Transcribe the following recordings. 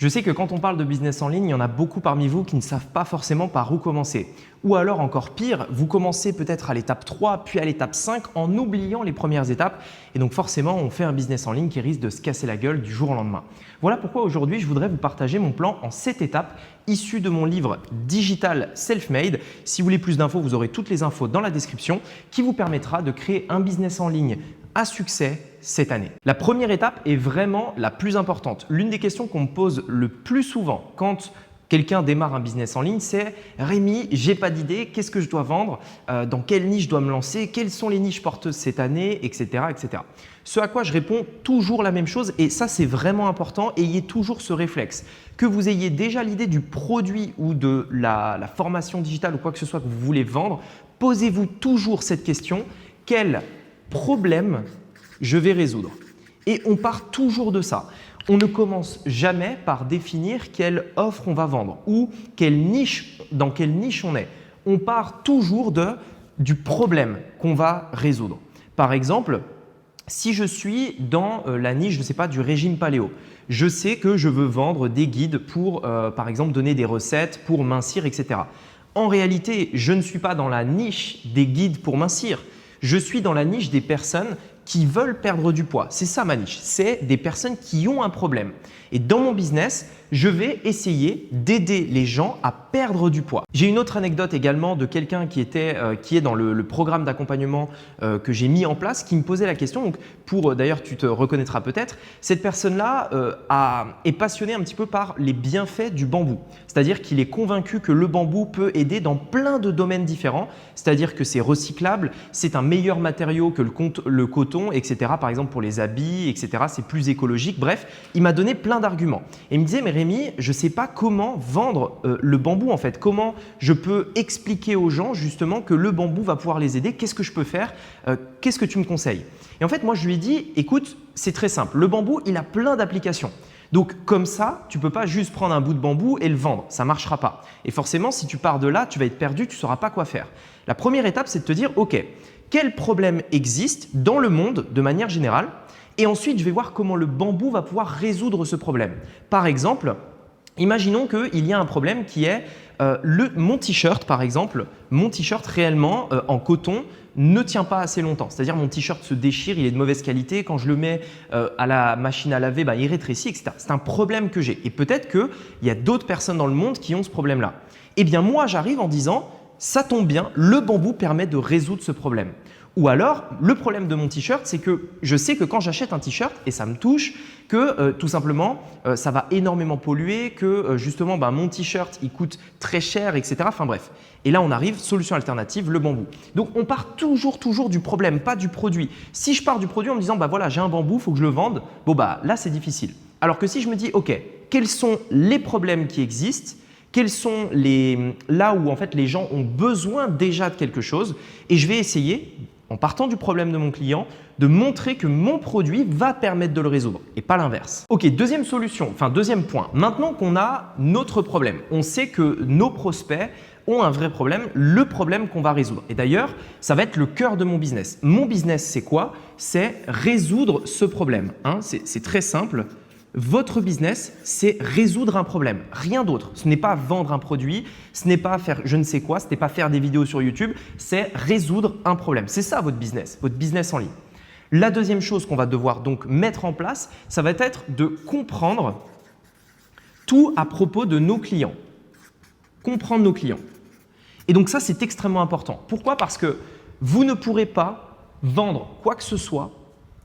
Je sais que quand on parle de business en ligne, il y en a beaucoup parmi vous qui ne savent pas forcément par où commencer. Ou alors encore pire, vous commencez peut-être à l'étape 3 puis à l'étape 5 en oubliant les premières étapes et donc forcément on fait un business en ligne qui risque de se casser la gueule du jour au lendemain. Voilà pourquoi aujourd'hui je voudrais vous partager mon plan en 7 étapes issu de mon livre Digital Self-Made. Si vous voulez plus d'infos, vous aurez toutes les infos dans la description qui vous permettra de créer un business en ligne à succès cette année. La première étape est vraiment la plus importante. L'une des questions qu'on me pose le plus souvent quand quelqu'un démarre un business en ligne, c'est « Rémi, j'ai pas d'idée, qu'est-ce que je dois vendre? Dans quelle niche je dois me lancer? Quelles sont les niches porteuses cette année? Etc. etc. » Ce à quoi je réponds toujours la même chose et ça c'est vraiment important, ayez toujours ce réflexe. Que vous ayez déjà l'idée du produit ou de la formation digitale ou quoi que ce soit que vous voulez vendre, posez-vous toujours cette question « Quel problème je vais résoudre ?» Et on part toujours de ça. On ne commence jamais par définir quelle offre on va vendre ou dans quelle niche on est. On part toujours du problème qu'on va résoudre. Par exemple, si je suis dans la niche, je ne sais pas, du régime paléo, je sais que je veux vendre des guides pour, par exemple, donner des recettes pour mincir, etc. En réalité, je ne suis pas dans la niche des guides pour mincir. Je suis dans la niche des personnes qui veulent perdre du poids. C'est ça ma niche, c'est des personnes qui ont un problème. Et dans mon business, je vais essayer d'aider les gens à perdre du poids. J'ai une autre anecdote également de quelqu'un qui est dans le programme d'accompagnement que j'ai mis en place, qui me posait la question. Donc d'ailleurs, tu te reconnaîtras peut-être, cette personne-là est passionnée un petit peu par les bienfaits du bambou. C'est-à-dire qu'il est convaincu que le bambou peut aider dans plein de domaines différents. C'est-à-dire que c'est recyclable, c'est un meilleur matériau que le coton, etc. Par exemple pour les habits, etc. C'est plus écologique. Bref, il m'a donné plein d'arguments. Et il me disait, mais Rémi, je ne sais pas comment vendre le bambou en fait. Comment je peux expliquer aux gens justement que le bambou va pouvoir les aider? Qu'est-ce que je peux faire? Qu'est-ce que tu me conseilles? Et en fait, moi, je lui ai dit, écoute, c'est très simple. Le bambou, il a plein d'applications. Donc comme ça, tu ne peux pas juste prendre un bout de bambou et le vendre. Ça ne marchera pas. Et forcément, si tu pars de là, tu vas être perdu, tu ne sauras pas quoi faire. La première étape, c'est de te dire, OK, quel problème existe dans le monde de manière générale? Et ensuite, je vais voir comment le bambou va pouvoir résoudre ce problème. Par exemple, imaginons qu'il y a un problème qui est mon t-shirt, par exemple. Mon t-shirt réellement en coton ne tient pas assez longtemps. C'est-à-dire mon t-shirt se déchire, il est de mauvaise qualité. Quand je le mets à la machine à laver, il rétrécit, etc. C'est un problème que j'ai. Et peut-être qu'il y a d'autres personnes dans le monde qui ont ce problème-là. Eh bien, moi, j'arrive en disant, ça tombe bien, le bambou permet de résoudre ce problème. Ou alors, le problème de mon t-shirt, c'est que je sais que quand j'achète un t-shirt, et ça me touche, que tout simplement, ça va énormément polluer, que justement, mon t-shirt, il coûte très cher, etc. Enfin bref. Et là, on arrive, solution alternative, le bambou. Donc, on part toujours du problème, pas du produit. Si je pars du produit en me disant, voilà, j'ai un bambou, il faut que je le vende, là, c'est difficile. Alors que si je me dis, OK, quels sont les problèmes qui existent? Quels sont là où en fait les gens ont besoin déjà de quelque chose? Et je vais essayer, en partant du problème de mon client, de montrer que mon produit va permettre de le résoudre et pas l'inverse. Ok, deuxième point. Maintenant qu'on a notre problème, on sait que nos prospects ont un vrai problème, le problème qu'on va résoudre. Et d'ailleurs, ça va être le cœur de mon business. Mon business, c'est quoi? C'est résoudre ce problème. C'est très simple. Votre business, c'est résoudre un problème, rien d'autre. Ce n'est pas vendre un produit, ce n'est pas faire je ne sais quoi, ce n'est pas faire des vidéos sur YouTube, c'est résoudre un problème. C'est ça votre business en ligne. La deuxième chose qu'on va devoir donc mettre en place, ça va être de comprendre tout à propos de nos clients. Comprendre nos clients. Et donc ça, c'est extrêmement important. Pourquoi? Parce que vous ne pourrez pas vendre quoi que ce soit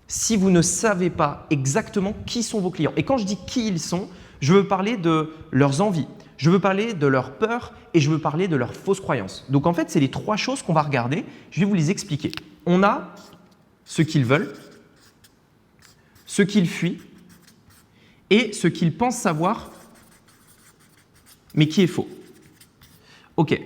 si vous ne savez pas exactement qui sont vos clients. Et quand je dis qui ils sont, je veux parler de leurs envies, je veux parler de leurs peurs et je veux parler de leurs fausses croyances. Donc en fait, c'est les trois choses qu'on va regarder. Je vais vous les expliquer. On a ce qu'ils veulent, ce qu'ils fuient et ce qu'ils pensent savoir, mais qui est faux. Ok.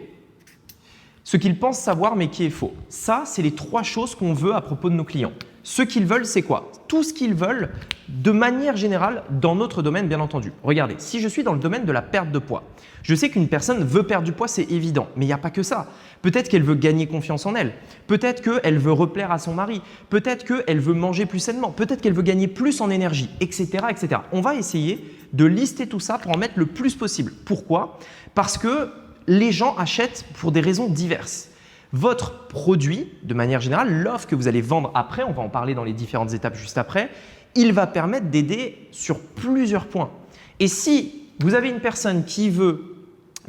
Ce qu'ils pensent savoir, mais qui est faux. Ça, c'est les trois choses qu'on veut à propos de nos clients. Ce qu'ils veulent, c'est quoi? Tout ce qu'ils veulent de manière générale dans notre domaine, bien entendu. Regardez, si je suis dans le domaine de la perte de poids, je sais qu'une personne veut perdre du poids, c'est évident, mais il n'y a pas que ça. Peut-être qu'elle veut gagner confiance en elle, peut-être qu'elle veut replaire à son mari, peut-être qu'elle veut manger plus sainement, peut-être qu'elle veut gagner plus en énergie, etc., etc. On va essayer de lister tout ça pour en mettre le plus possible. Pourquoi? Parce que les gens achètent pour des raisons diverses. Votre produit, de manière générale, l'offre que vous allez vendre après, on va en parler dans les différentes étapes juste après, il va permettre d'aider sur plusieurs points. Et si vous avez une personne qui veut,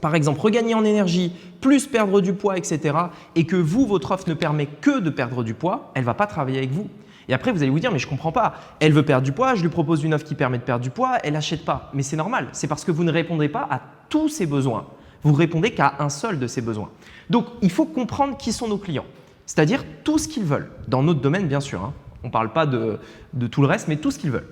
par exemple, regagner en énergie, plus perdre du poids, etc., et que vous, votre offre ne permet que de perdre du poids, elle ne va pas travailler avec vous. Et après, vous allez vous dire, mais je ne comprends pas. Elle veut perdre du poids, je lui propose une offre qui permet de perdre du poids, elle n'achète pas. Mais c'est normal, c'est parce que vous ne répondrez pas à tous ses besoins. Vous répondez qu'à un seul de ses besoins. Donc, il faut comprendre qui sont nos clients, c'est-à-dire tout ce qu'ils veulent, dans notre domaine bien sûr. Hein. On ne parle pas de tout le reste, mais tout ce qu'ils veulent.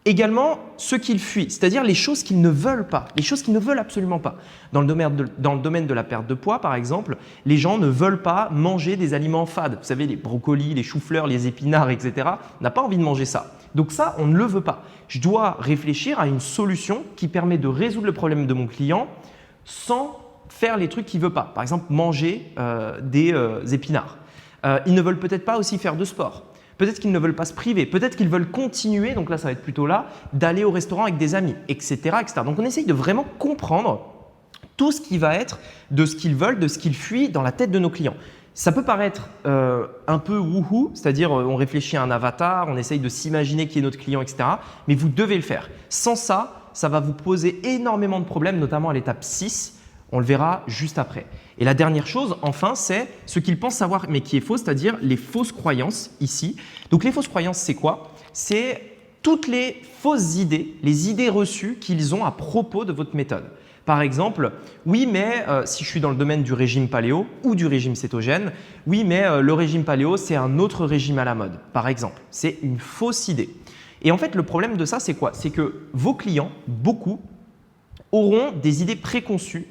Également, ce qu'ils fuient, c'est-à-dire les choses qu'ils ne veulent pas, les choses qu'ils ne veulent absolument pas. Dans le domaine de la perte de poids, par exemple, les gens ne veulent pas manger des aliments fades. Vous savez, les brocolis, les choux-fleurs, les épinards, etc. On n'a pas envie de manger ça. Donc ça, on ne le veut pas. Je dois réfléchir à une solution qui permet de résoudre le problème de mon client sans faire les trucs qu'il ne veut pas. Par exemple, manger des épinards. Ils ne veulent peut-être pas aussi faire de sport. Peut-être qu'ils ne veulent pas se priver, peut-être qu'ils veulent continuer, donc là ça va être plutôt là, d'aller au restaurant avec des amis, etc., etc. Donc on essaye de vraiment comprendre tout ce qui va être de ce qu'ils veulent, de ce qu'ils fuient dans la tête de nos clients. Ça peut paraître un peu wouhou, c'est-à-dire on réfléchit à un avatar, on essaye de s'imaginer qui est notre client, etc. Mais vous devez le faire. Sans ça, ça va vous poser énormément de problèmes, notamment à l'étape 6. On le verra juste après. Et la dernière chose, enfin, c'est ce qu'ils pensent savoir, mais qui est faux, c'est-à-dire les fausses croyances ici. Donc, les fausses croyances, c'est quoi? C'est toutes les fausses idées, les idées reçues qu'ils ont à propos de votre méthode. Par exemple, oui, mais si je suis dans le domaine du régime paléo ou du régime cétogène, oui, mais le régime paléo, c'est un autre régime à la mode, par exemple. C'est une fausse idée. Et en fait, le problème de ça, c'est quoi? C'est que vos clients, beaucoup, auront des idées préconçues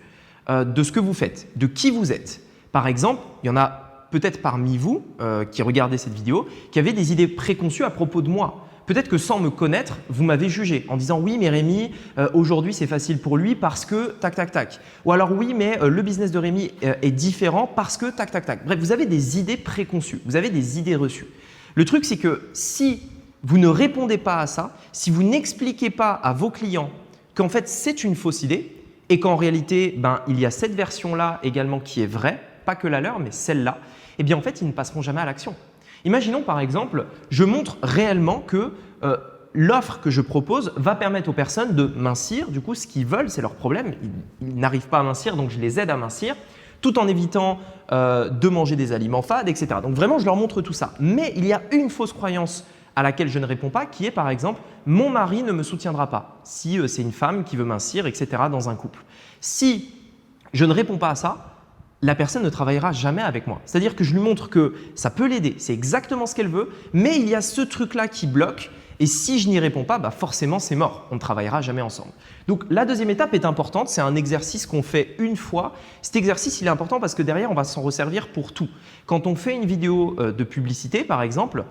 de ce que vous faites, de qui vous êtes. Par exemple, il y en a peut-être parmi vous qui regardez cette vidéo qui avaient des idées préconçues à propos de moi. Peut-être que sans me connaître, vous m'avez jugé en disant « oui, mais Rémi, aujourd'hui, c'est facile pour lui parce que tac, tac, tac ». Ou alors « oui, mais le business de Rémi est différent parce que tac, tac, tac ». Bref, vous avez des idées préconçues, vous avez des idées reçues. Le truc, c'est que si vous ne répondez pas à ça, si vous n'expliquez pas à vos clients qu'en fait, c'est une fausse idée, et qu'en réalité, il y a cette version-là également qui est vraie, pas que la leur, mais celle-là, eh bien en fait, ils ne passeront jamais à l'action. Imaginons par exemple, je montre réellement que l'offre que je propose va permettre aux personnes de mincir. Du coup, ce qu'ils veulent, c'est leur problème. Ils n'arrivent pas à mincir, donc je les aide à mincir, tout en évitant de manger des aliments fades, etc. Donc vraiment, je leur montre tout ça. Mais il y a une fausse croyance à laquelle je ne réponds pas, qui est par exemple « mon mari ne me soutiendra pas » si c'est une femme qui veut mincir, etc. dans un couple. Si je ne réponds pas à ça, la personne ne travaillera jamais avec moi. C'est-à-dire que je lui montre que ça peut l'aider, c'est exactement ce qu'elle veut, mais il y a ce truc-là qui bloque et si je n'y réponds pas, forcément c'est mort, on ne travaillera jamais ensemble. Donc la deuxième étape est importante, c'est un exercice qu'on fait une fois. Cet exercice il est important parce que derrière on va s'en resservir pour tout. Quand on fait une vidéo de publicité par exemple,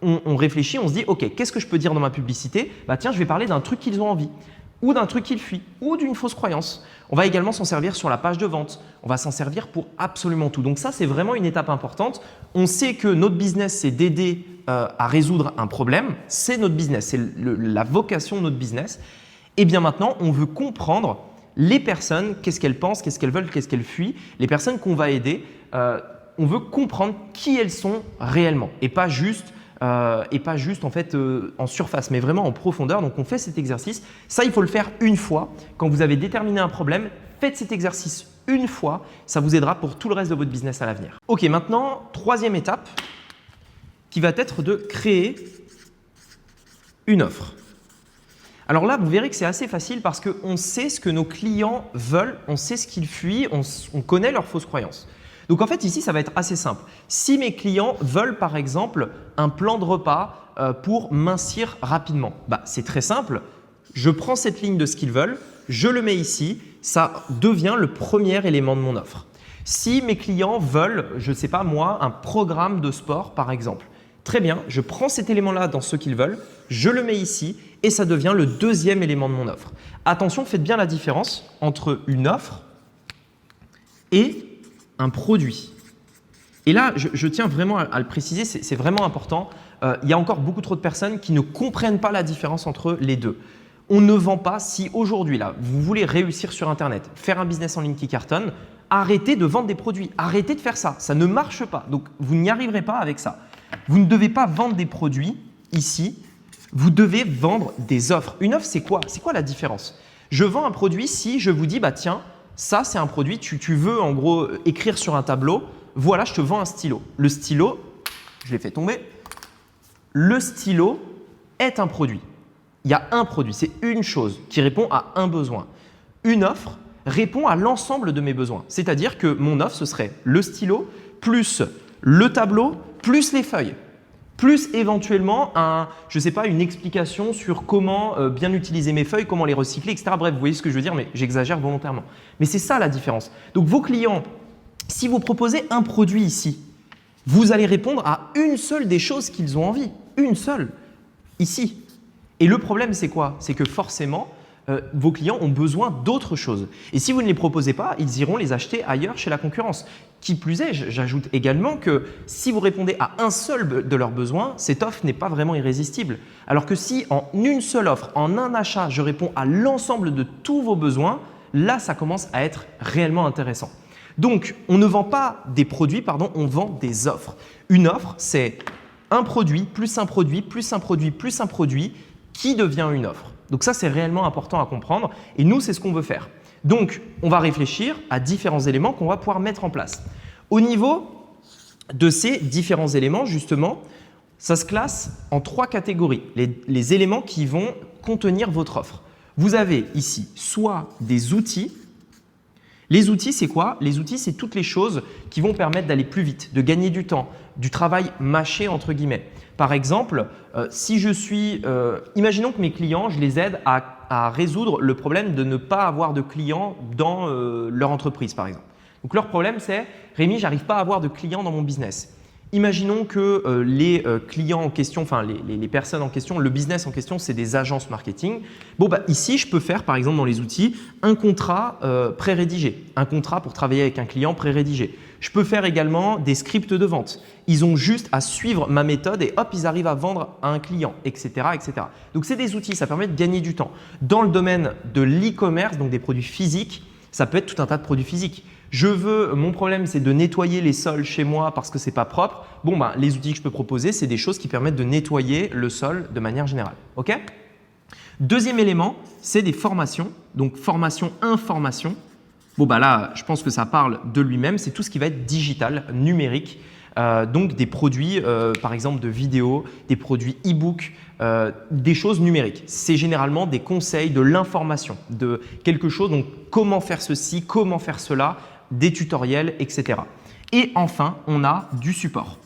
on réfléchit, on se dit « ok, qu'est-ce que je peux dire dans ma publicité? Tiens, je vais parler d'un truc qu'ils ont envie, ou d'un truc qu'ils fuient, ou d'une fausse croyance. » On va également s'en servir sur la page de vente. On va s'en servir pour absolument tout. Donc ça, c'est vraiment une étape importante. On sait que notre business, c'est d'aider à résoudre un problème. C'est notre business, c'est la vocation de notre business. Et bien maintenant, on veut comprendre les personnes, qu'est-ce qu'elles pensent, qu'est-ce qu'elles veulent, qu'est-ce qu'elles fuient. Les personnes qu'on va aider, on veut comprendre qui elles sont réellement et pas juste en fait en surface, mais vraiment en profondeur. Donc, on fait cet exercice. Ça, il faut le faire une fois. Quand vous avez déterminé un problème, faites cet exercice une fois. Ça vous aidera pour tout le reste de votre business à l'avenir. Ok, maintenant, troisième étape qui va être de créer une offre. Alors là, vous verrez que c'est assez facile parce qu'on sait ce que nos clients veulent, on sait ce qu'ils fuient, on connaît leurs fausses croyances. Donc en fait, ici, ça va être assez simple. Si mes clients veulent par exemple un plan de repas pour mincir rapidement, c'est très simple. Je prends cette ligne de ce qu'ils veulent, je le mets ici, ça devient le premier élément de mon offre. Si mes clients veulent, je ne sais pas moi, un programme de sport par exemple, très bien, je prends cet élément-là dans ce qu'ils veulent, je le mets ici et ça devient le deuxième élément de mon offre. Attention, faites bien la différence entre une offre et un produit. Et là, je tiens vraiment à le préciser, c'est vraiment important. Il y a encore beaucoup trop de personnes qui ne comprennent pas la différence entre les deux. On ne vend pas si aujourd'hui, là, vous voulez réussir sur Internet, faire un business en ligne qui cartonne, arrêtez de vendre des produits, arrêtez de faire ça. Ça ne marche pas. Donc, vous n'y arriverez pas avec ça. Vous ne devez pas vendre des produits ici. Vous devez vendre des offres. Une offre, c'est quoi? C'est quoi la différence? Je vends un produit si je vous dis, bah tiens, ça c'est un produit, tu veux en gros écrire sur un tableau, voilà, je te vends un stylo. Le stylo, je l'ai fait tomber, le stylo est un produit. Il y a un produit, c'est une chose qui répond à un besoin. Une offre répond à l'ensemble de mes besoins. C'est-à-dire que mon offre, ce serait le stylo plus le tableau plus les feuilles. Plus éventuellement je sais pas, une explication sur comment bien utiliser mes feuilles, comment les recycler, etc. Bref, vous voyez ce que je veux dire, mais j'exagère volontairement. Mais c'est ça la différence. Donc vos clients, si vous proposez un produit ici, vous allez répondre à une seule des choses qu'ils ont envie. Une seule, ici. Et le problème, c'est quoi? C'est que forcément, vos clients ont besoin d'autres choses. Et si vous ne les proposez pas, ils iront les acheter ailleurs chez la concurrence. Qui plus est, j'ajoute également que si vous répondez à un seul de leurs besoins, cette offre n'est pas vraiment irrésistible. Alors que si en une seule offre, en un achat, je réponds à l'ensemble de tous vos besoins, là, ça commence à être réellement intéressant. Donc, on ne vend pas des produits, pardon, on vend des offres. Une offre, c'est un produit, plus un produit, plus un produit, plus un produit qui devient une offre. Donc ça, c'est réellement important à comprendre et nous, c'est ce qu'on veut faire. Donc, on va réfléchir à différents éléments qu'on va pouvoir mettre en place. Au niveau de ces différents éléments, justement, ça se classe en 3 catégories, les éléments qui vont contenir votre offre. Vous avez ici soit des outils. Les outils, c'est quoi? Les outils, c'est toutes les choses qui vont permettre d'aller plus vite, de gagner du temps, du travail mâché entre guillemets. Par exemple, si je suis, imaginons que mes clients, je les aide à résoudre le problème de ne pas avoir de clients dans leur entreprise, par exemple. Donc leur problème, c'est « Rémi, j'arrive pas à avoir de clients dans mon business ». Imaginons que les clients en question, enfin les personnes en question, le business en question, c'est des agences marketing. Bon, bah, ici, je peux faire par exemple dans les outils un contrat pré-rédigé, un contrat pour travailler avec un client pré-rédigé. Je peux faire également des scripts de vente. Ils ont juste à suivre ma méthode et hop, ils arrivent à vendre à un client, etc. etc. Donc, c'est des outils, ça permet de gagner du temps. Dans le domaine de l'e-commerce, donc des produits physiques, ça peut être tout un tas de produits physiques. Mon problème, c'est de nettoyer les sols chez moi parce que ce n'est pas propre. Bon, ben, les outils que je peux proposer, c'est des choses qui permettent de nettoyer le sol de manière générale. OK? Deuxième élément, c'est des formations. Donc, formation, information. Bon, bah là, je pense que ça parle de lui-même. C'est tout ce qui va être digital, numérique. Donc, des produits, par exemple, de vidéos, des produits e-book, des choses numériques. C'est généralement des conseils, de l'information, de quelque chose. Donc, comment faire ceci, comment faire cela, des tutoriels, etc. Et enfin, on a du support.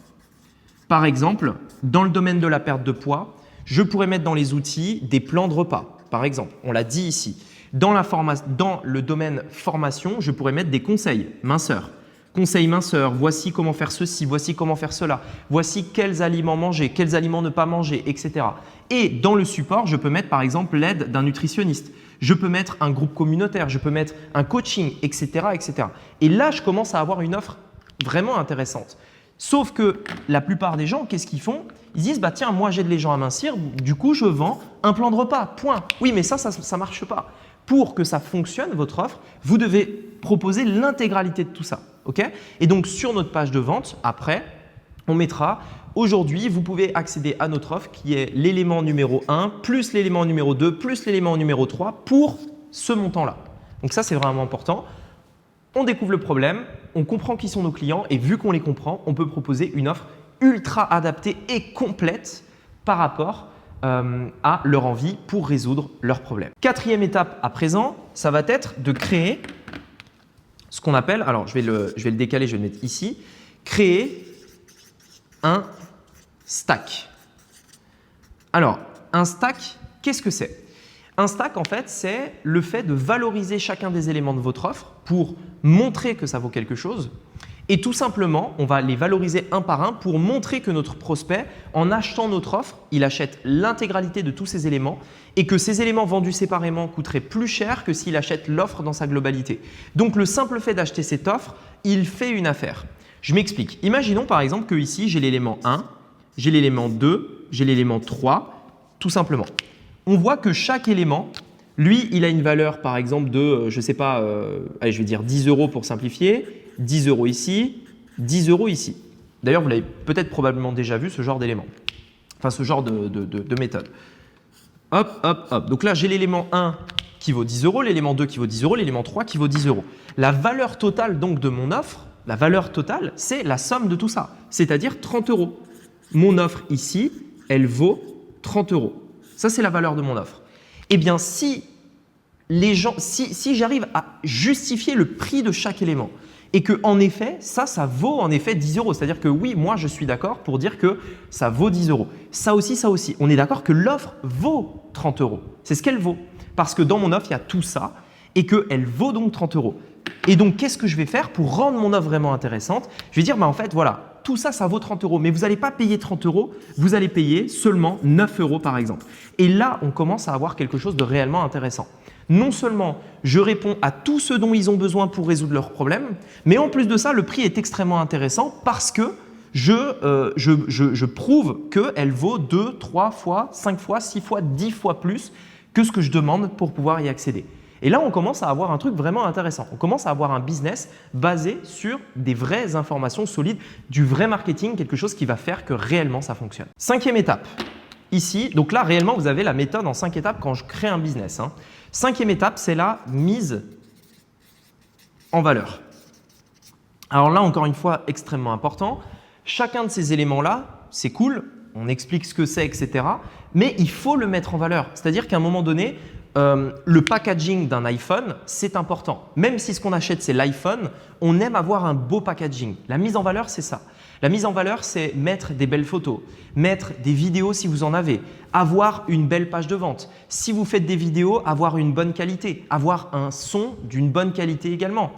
Par exemple, dans le domaine de la perte de poids, je pourrais mettre dans les outils des plans de repas, par exemple. On l'a dit ici. Dans le domaine formation, je pourrais mettre des conseils minceur. Conseils minceur, voici comment faire ceci, voici comment faire cela, voici quels aliments manger, quels aliments ne pas manger, etc. Et dans le support, je peux mettre par exemple l'aide d'un nutritionniste. Je peux mettre un groupe communautaire, je peux mettre un coaching, etc., etc. Et là, je commence à avoir une offre vraiment intéressante. Sauf que la plupart des gens, qu'est-ce qu'ils font? Ils disent, bah tiens, moi j'aide les gens à mincir, du coup je vends un plan de repas, point. Oui, mais ça ne marche pas. Pour que ça fonctionne, votre offre, vous devez proposer l'intégralité de tout ça. Okay? Et donc, sur notre page de vente, après, on mettra « Aujourd'hui, vous pouvez accéder à notre offre qui est l'élément numéro 1 plus l'élément numéro 2 plus l'élément numéro 3 pour ce montant-là. » Donc ça, c'est vraiment important. On découvre le problème, on comprend qui sont nos clients et vu qu'on les comprend, on peut proposer une offre ultra adaptée et complète par rapport à leur envie pour résoudre leurs problèmes. Quatrième étape à présent, ça va être de créer ce qu'on appelle, alors je vais le décaler, je vais le mettre ici, créer un stack. Alors, un stack, qu'est-ce que c'est? Un stack, en fait, c'est le fait de valoriser chacun des éléments de votre offre pour montrer que ça vaut quelque chose. Et tout simplement, on va les valoriser un par un pour montrer que notre prospect, en achetant notre offre, il achète l'intégralité de tous ces éléments et que ces éléments vendus séparément coûteraient plus cher que s'il achète l'offre dans sa globalité. Donc, le simple fait d'acheter cette offre, il fait une affaire. Je m'explique. Imaginons par exemple que ici, j'ai l'élément 1, j'ai l'élément 2, j'ai l'élément 3, tout simplement. on voit que chaque élément, lui, il a une valeur par exemple de, je ne sais pas, allez, je vais dire 10 € pour simplifier, 10 € ici, 10 € ici. D'ailleurs, vous l'avez peut-être probablement déjà vu ce genre d'élément, enfin ce genre de méthode. Hop, hop, hop. Donc là, j'ai l'élément 1 qui vaut 10 €, l'élément 2 qui vaut 10 €, l'élément 3 qui vaut 10 €. La valeur totale donc de mon offre, la valeur totale, c'est la somme de tout ça, c'est-à-dire 30 €. Mon offre ici, elle vaut 30 €. Ça, c'est la valeur de mon offre. Eh bien, si j'arrive à justifier le prix de chaque élément et que en effet, ça vaut en effet 10 €, c'est-à-dire que oui, moi, je suis d'accord pour dire que ça vaut 10 €. Ça aussi, on est d'accord que l'offre vaut 30 €. C'est ce qu'elle vaut parce que dans mon offre, il y a tout ça et qu'elle vaut donc 30 €. Et donc, qu'est-ce que je vais faire pour rendre mon offre vraiment intéressante? Je vais dire, en fait, voilà, tout ça, ça vaut 30 €, mais vous n'allez pas payer 30 €, vous allez payer seulement 9 € par exemple. Et là, on commence à avoir quelque chose de réellement intéressant. Non seulement je réponds à tout ce dont ils ont besoin pour résoudre leurs problèmes, mais en plus de ça, le prix est extrêmement intéressant parce que je prouve qu'elle vaut 2, 3 fois, 5 fois, 6 fois, 10 fois plus que ce que je demande pour pouvoir y accéder. Et là, on commence à avoir un truc vraiment intéressant. On commence à avoir un business basé sur des vraies informations solides, du vrai marketing, quelque chose qui va faire que réellement ça fonctionne. 5e étape. Ici, donc là, réellement, vous avez la méthode en 5 étapes quand je crée un business. 5e étape, c'est la mise en valeur. Alors là, encore une fois, extrêmement important. Chacun de ces éléments-là, c'est cool, on explique ce que c'est, etc. Mais il faut le mettre en valeur. C'est-à-dire qu'à un moment donné, le packaging d'un iPhone, c'est important. Même si ce qu'on achète, c'est l'iPhone, on aime avoir un beau packaging. La mise en valeur, c'est ça. La mise en valeur, c'est mettre des belles photos, mettre des vidéos si vous en avez, avoir une belle page de vente. Si vous faites des vidéos, avoir une bonne qualité, avoir un son d'une bonne qualité également,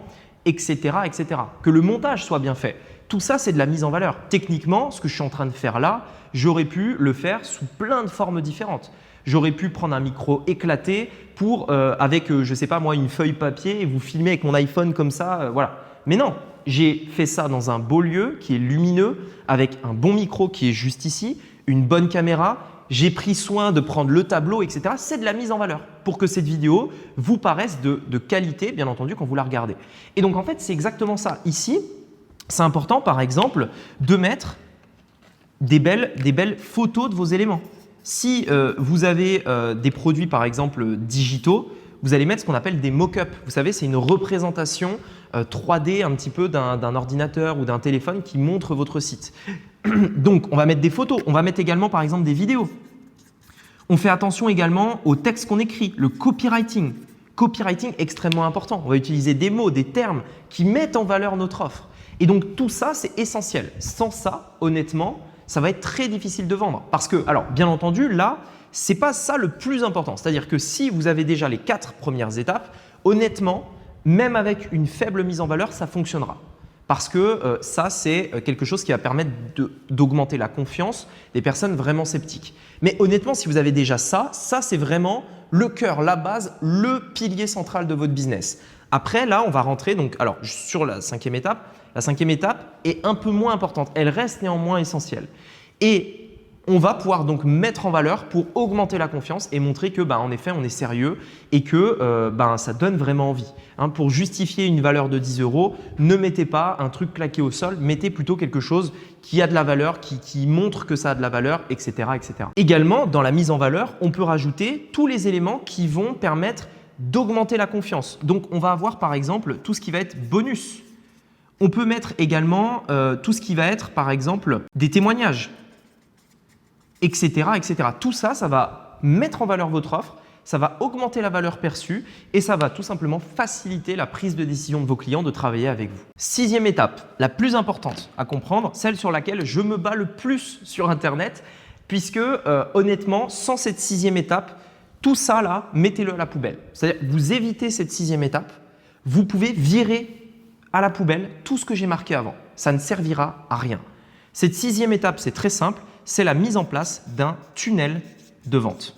etc., etc. Que le montage soit bien fait. Tout ça, c'est de la mise en valeur. Techniquement, ce que je suis en train de faire là, j'aurais pu le faire sous plein de formes différentes. J'aurais pu prendre un micro éclaté pour, avec, je ne sais pas moi, une feuille papier et vous filmer avec mon iPhone comme ça, voilà. Mais non, j'ai fait ça dans un beau lieu qui est lumineux, avec un bon micro qui est juste ici, une bonne caméra. J'ai pris soin de prendre le tableau, etc. C'est de la mise en valeur pour que cette vidéo vous paraisse de qualité, bien entendu, quand vous la regardez. Et donc, en fait, c'est exactement ça. Ici, c'est important, par exemple, de mettre des belles photos de vos éléments. Si vous avez des produits, par exemple, digitaux, vous allez mettre ce qu'on appelle des mock-ups. Vous savez, c'est une représentation 3D un petit peu d'un ordinateur ou d'un téléphone qui montre votre site. Donc, on va mettre des photos. On va mettre également, par exemple, des vidéos. On fait attention également au texte qu'on écrit, le copywriting. Copywriting extrêmement important. On va utiliser des mots, des termes qui mettent en valeur notre offre. Et donc, tout ça, c'est essentiel. Sans ça, honnêtement, ça va être très difficile de vendre. Parce que, alors, bien entendu, là, ce n'est pas ça le plus important. C'est-à-dire que si vous avez déjà les 4 premières étapes, honnêtement, même avec une faible mise en valeur, ça fonctionnera. Parce que ça, c'est quelque chose qui va permettre d'augmenter la confiance des personnes vraiment sceptiques. Mais honnêtement, si vous avez déjà ça, c'est vraiment le cœur, la base, le pilier central de votre business. Après, là, on va rentrer donc, alors, sur la 5e étape. La 5e étape est un peu moins importante. Elle reste néanmoins essentielle. Et on va pouvoir donc mettre en valeur pour augmenter la confiance et montrer que, en effet, on est sérieux et que ça donne vraiment envie. Pour justifier une valeur de 10 €, ne mettez pas un truc claqué au sol, mettez plutôt quelque chose qui a de la valeur, qui montre que ça a de la valeur, etc., etc. Également, dans la mise en valeur, on peut rajouter tous les éléments qui vont permettre d'augmenter la confiance. Donc, on va avoir par exemple tout ce qui va être bonus. On peut mettre également tout ce qui va être par exemple des témoignages, etc., etc. Tout ça, ça va mettre en valeur votre offre, ça va augmenter la valeur perçue et ça va tout simplement faciliter la prise de décision de vos clients de travailler avec vous. 6e étape, la plus importante à comprendre, celle sur laquelle je me bats le plus sur Internet, puisque honnêtement, sans cette 6e étape, tout ça là, mettez-le à la poubelle. C'est-à-dire vous évitez cette 6e étape, vous pouvez virer à la poubelle tout ce que j'ai marqué avant. Ça ne servira à rien. Cette 6e étape, c'est très simple, c'est la mise en place d'un tunnel de vente.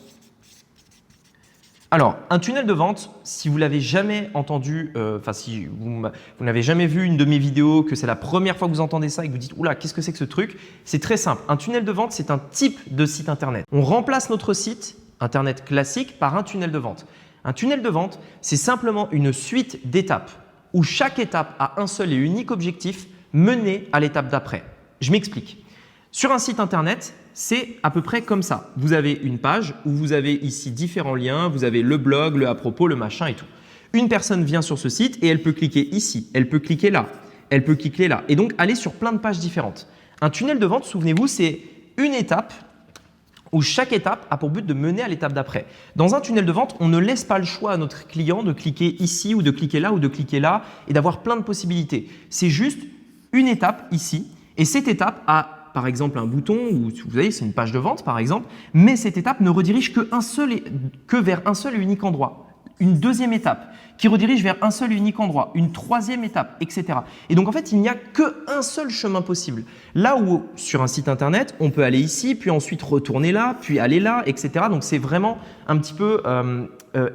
Alors, un tunnel de vente, si vous l'avez jamais entendu, si vous n'avez jamais vu une de mes vidéos, que c'est la première fois que vous entendez ça et que vous dites « Oula, qu'est-ce que c'est que ce truc ?» C'est très simple. Un tunnel de vente, c'est un type de site internet. On remplace notre site Internet classique par un tunnel de vente. Un tunnel de vente, c'est simplement une suite d'étapes où chaque étape a un seul et unique objectif, mener à l'étape d'après. Je m'explique. Sur un site Internet, c'est à peu près comme ça. Vous avez une page où vous avez ici différents liens, vous avez le blog, le à propos, le machin et tout. Une personne vient sur ce site et elle peut cliquer ici, elle peut cliquer là, elle peut cliquer là et donc aller sur plein de pages différentes. Un tunnel de vente, souvenez-vous, c'est une étape où chaque étape a pour but de mener à l'étape d'après. Dans un tunnel de vente, on ne laisse pas le choix à notre client de cliquer ici ou de cliquer là ou de cliquer là et d'avoir plein de possibilités. C'est juste une étape ici et cette étape a par exemple un bouton ou vous voyez c'est une page de vente par exemple, mais cette étape ne redirige que vers un seul et unique endroit. Une deuxième étape qui redirige vers un seul et unique endroit, une troisième étape, etc. Et donc en fait, il n'y a qu'un seul chemin possible. Là où sur un site internet, on peut aller ici, puis ensuite retourner là, puis aller là, etc. Donc c'est vraiment un petit peu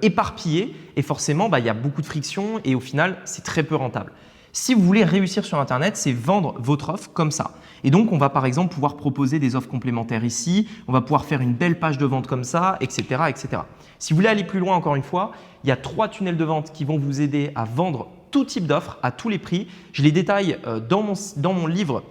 éparpillé et forcément, il y a beaucoup de friction et au final, c'est très peu rentable. Si vous voulez réussir sur Internet, c'est vendre votre offre comme ça. Et donc, on va par exemple pouvoir proposer des offres complémentaires ici, on va pouvoir faire une belle page de vente comme ça, etc., etc. Si vous voulez aller plus loin, encore une fois, il y a 3 tunnels de vente qui vont vous aider à vendre tout type d'offres à tous les prix. Je les détaille dans mon livre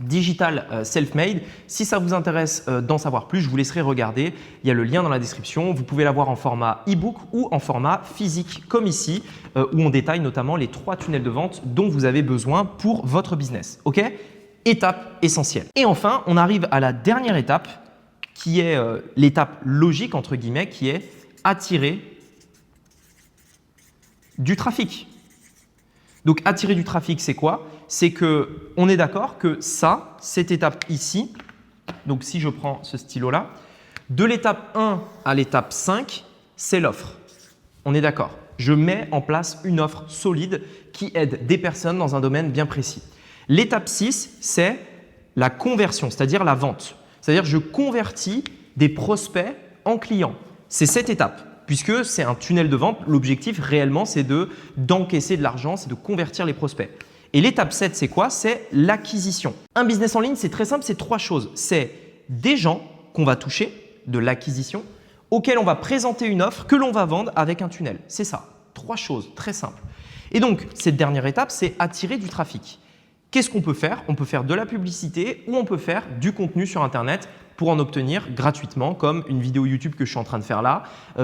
Digital Self-Made. Si ça vous intéresse d'en savoir plus, je vous laisserai regarder. Il y a le lien dans la description. Vous pouvez l'avoir en format e-book ou en format physique comme ici où on détaille notamment les 3 tunnels de vente dont vous avez besoin pour votre business. OK ? Étape essentielle. Et enfin, on arrive à la dernière étape qui est l'étape logique entre guillemets qui est attirer du trafic. Donc, attirer du trafic, c'est quoi? C'est qu'on est d'accord que cette étape ici, donc si je prends ce stylo-là, de l'étape 1 à l'étape 5, c'est l'offre. On est d'accord. Je mets en place une offre solide qui aide des personnes dans un domaine bien précis. L'étape 6, c'est la conversion, c'est-à-dire la vente. C'est-à-dire je convertis des prospects en clients. C'est cette étape. Puisque c'est un tunnel de vente, l'objectif réellement, c'est d'encaisser de l'argent, c'est de convertir les prospects. Et l'étape 7, c'est quoi? C'est l'acquisition. Un business en ligne, c'est très simple, c'est 3 choses. C'est des gens qu'on va toucher, de l'acquisition, auxquels on va présenter une offre que l'on va vendre avec un tunnel. C'est ça, 3 choses très simples. Et donc, cette dernière étape, c'est attirer du trafic. Qu'est-ce qu'on peut faire? On peut faire de la publicité ou on peut faire du contenu sur Internet pour en obtenir gratuitement, comme une vidéo YouTube que je suis en train de faire là,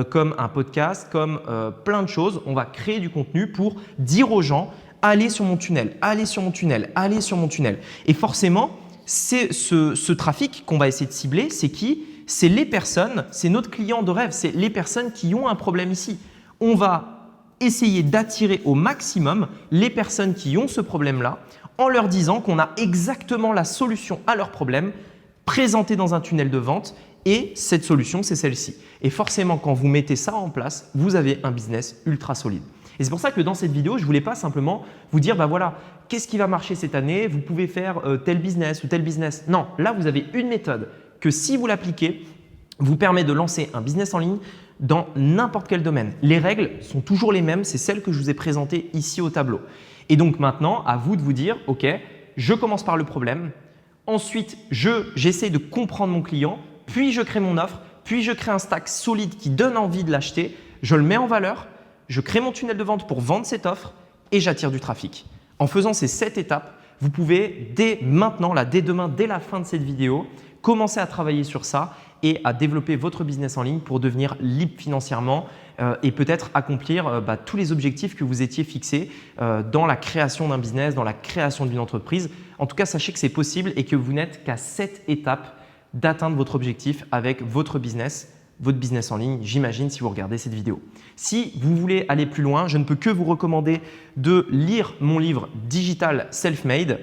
comme un podcast, comme plein de choses. On va créer du contenu pour dire aux gens « allez sur mon tunnel, allez sur mon tunnel, allez sur mon tunnel ». Et forcément, c'est ce trafic qu'on va essayer de cibler, c'est qui? C'est les personnes, c'est notre client de rêve, c'est les personnes qui ont un problème ici. On va essayer d'attirer au maximum les personnes qui ont ce problème-là en leur disant qu'on a exactement la solution à leur problème présentée dans un tunnel de vente et cette solution, c'est celle-ci. Et forcément, quand vous mettez ça en place, vous avez un business ultra solide. Et c'est pour ça que dans cette vidéo, je ne voulais pas simplement vous dire voilà, qu'est-ce qui va marcher cette année? Vous pouvez faire tel business ou tel business. Non, là, vous avez une méthode que si vous l'appliquez, vous permet de lancer un business en ligne dans n'importe quel domaine. Les règles sont toujours les mêmes, c'est celles que je vous ai présentées ici au tableau. Et donc maintenant, à vous de vous dire, OK, je commence par le problème. Ensuite, j'essaie de comprendre mon client, puis je crée mon offre, puis je crée un stack solide qui donne envie de l'acheter, je le mets en valeur, je crée mon tunnel de vente pour vendre cette offre et j'attire du trafic. En faisant ces 7 étapes, vous pouvez dès maintenant, dès demain, dès la fin de cette vidéo, commencer à travailler sur ça et à développer votre business en ligne pour devenir libre financièrement et peut-être accomplir tous les objectifs que vous étiez fixés dans la création d'un business, dans la création d'une entreprise. En tout cas, sachez que c'est possible et que vous n'êtes qu'à 7 étapes d'atteindre votre objectif avec votre business en ligne, j'imagine, si vous regardez cette vidéo. Si vous voulez aller plus loin, je ne peux que vous recommander de lire mon livre Digital Self-Made.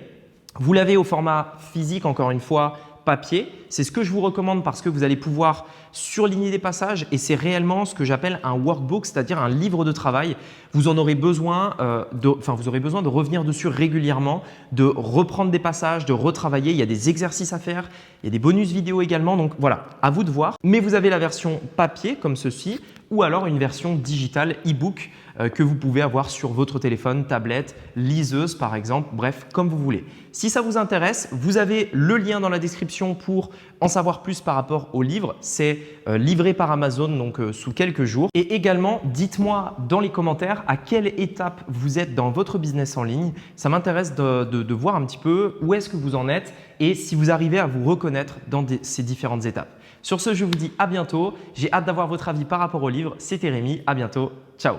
Vous l'avez au format physique, encore une fois, papier. C'est ce que je vous recommande parce que vous allez pouvoir surligner des passages et c'est réellement ce que j'appelle un workbook, c'est-à-dire un livre de travail. Vous en aurez besoin vous aurez besoin de revenir dessus régulièrement, de reprendre des passages, de retravailler. Il y a des exercices à faire, il y a des bonus vidéo également. Donc voilà, à vous de voir. Mais vous avez la version papier comme ceci ou alors une version digitale e-book que vous pouvez avoir sur votre téléphone, tablette, liseuse par exemple, bref, comme vous voulez. Si ça vous intéresse, vous avez le lien dans la description pour en savoir plus par rapport au livre. C'est livré par Amazon donc sous quelques jours. Et également, dites-moi dans les commentaires à quelle étape vous êtes dans votre business en ligne. Ça m'intéresse de voir un petit peu où est-ce que vous en êtes et si vous arrivez à vous reconnaître dans ces différentes étapes. Sur ce, je vous dis à bientôt. J'ai hâte d'avoir votre avis par rapport au livre. C'était Rémi. À bientôt. Ciao.